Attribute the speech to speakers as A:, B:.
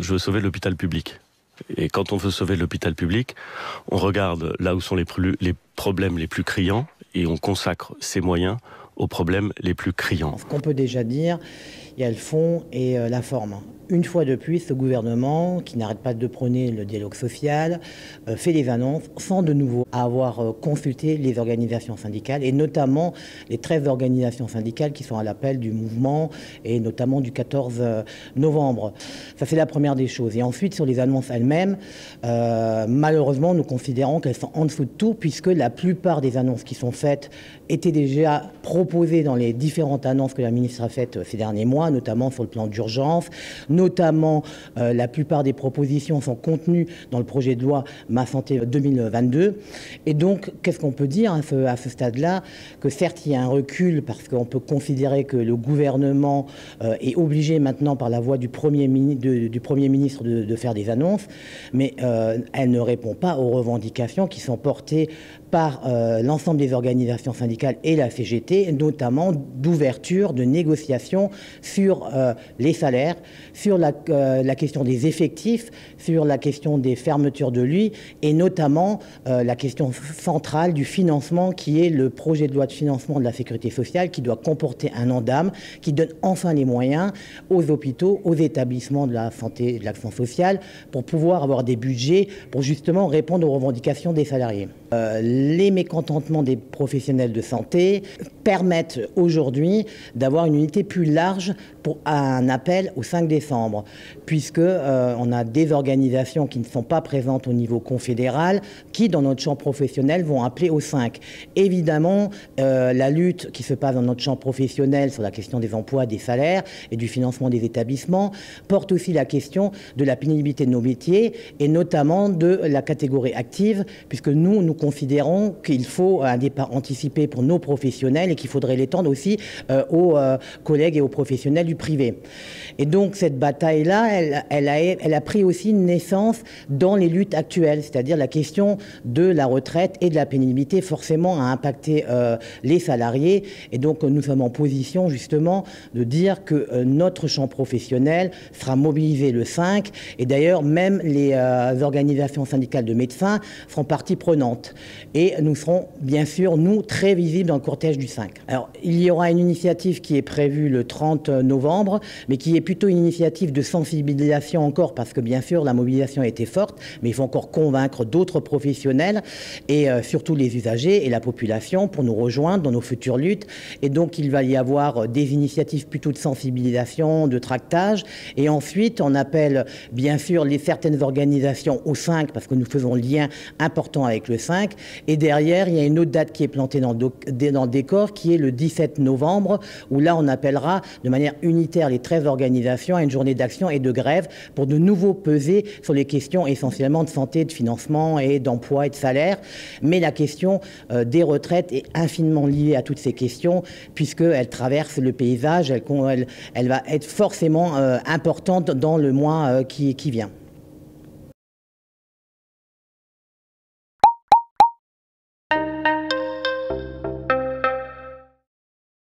A: Je veux sauver l'hôpital public. Et quand on veut sauver l'hôpital public, on regarde là où sont les problèmes les plus criants et on consacre ses moyens aux problèmes les plus criants.
B: Ce qu'on peut déjà dire, il y a le fond et la forme. Une fois de plus, ce gouvernement, qui n'arrête pas de prôner le dialogue social, fait des annonces sans de nouveau avoir consulté les organisations syndicales, et notamment les 13 organisations syndicales qui sont à l'appel du mouvement, et notamment du 14 novembre. Ça, c'est la première des choses. Et ensuite, sur les annonces elles-mêmes, malheureusement, nous considérons qu'elles sont en dessous de tout, puisque la plupart des annonces qui sont faites étaient déjà proposées dans les différentes annonces que la ministre a faites ces derniers mois, notamment sur le plan d'urgence. Notamment, la plupart des propositions sont contenues dans le projet de loi Ma Santé 2022. Et donc, qu'est-ce qu'on peut dire à ce stade-là? Que certes, il y a un recul parce qu'on peut considérer que le gouvernement est obligé maintenant par la voix du Premier ministre de faire des annonces, mais elle ne répond pas aux revendications qui sont portées par l'ensemble des organisations syndicales et la CGT, notamment d'ouverture, de négociations sur les salaires, sur la question des effectifs, sur la question des fermetures de lits et notamment la question centrale du financement qui est le projet de loi de financement de la sécurité sociale qui doit comporter un Ondam qui donne enfin les moyens aux hôpitaux, aux établissements de la santé et de l'action sociale pour pouvoir avoir des budgets pour justement répondre aux revendications des salariés. Les mécontentements des professionnels de santé permettent aujourd'hui d'avoir une unité plus large pour un appel au 5 décembre, puisque on a des organisations qui ne sont pas présentes au niveau confédéral, qui dans notre champ professionnel vont appeler au 5. Évidemment, la lutte qui se passe dans notre champ professionnel sur la question des emplois, des salaires et du financement des établissements porte aussi la question de la pénibilité de nos métiers et notamment de la catégorie active, puisque nous considérons qu'il faut un départ anticipé pour nos professionnels et qu'il faudrait l'étendre aussi aux collègues et aux professionnels du privé. Et donc cette bataille-là, elle a pris aussi une naissance dans les luttes actuelles, c'est-à-dire la question de la retraite et de la pénibilité forcément a impacté les salariés. Et donc nous sommes en position justement de dire que notre champ professionnel sera mobilisé le 5 et d'ailleurs même les organisations syndicales de médecins seront partie prenante. Et nous serons bien sûr, nous, très visibles dans le cortège du 5. Alors, il y aura une initiative qui est prévue le 30 novembre, mais qui est plutôt une initiative de sensibilisation encore, parce que bien sûr, la mobilisation a été forte, mais il faut encore convaincre d'autres professionnels, et surtout les usagers et la population, pour nous rejoindre dans nos futures luttes. Et donc, il va y avoir des initiatives plutôt de sensibilisation, de tractage, et ensuite, on appelle bien sûr certaines organisations au 5, parce que nous faisons lien important avec le 5, et derrière, il y a une autre date qui est plantée dans le décor, qui est le 17 novembre, où là, on appellera de manière unitaire les 13 organisations à une journée d'action et de grève pour de nouveau peser sur les questions essentiellement de santé, de financement et d'emploi et de salaire. Mais la question des retraites est infiniment liée à toutes ces questions, puisqu'elle traverse le paysage, elle va être forcément importante dans le mois qui vient.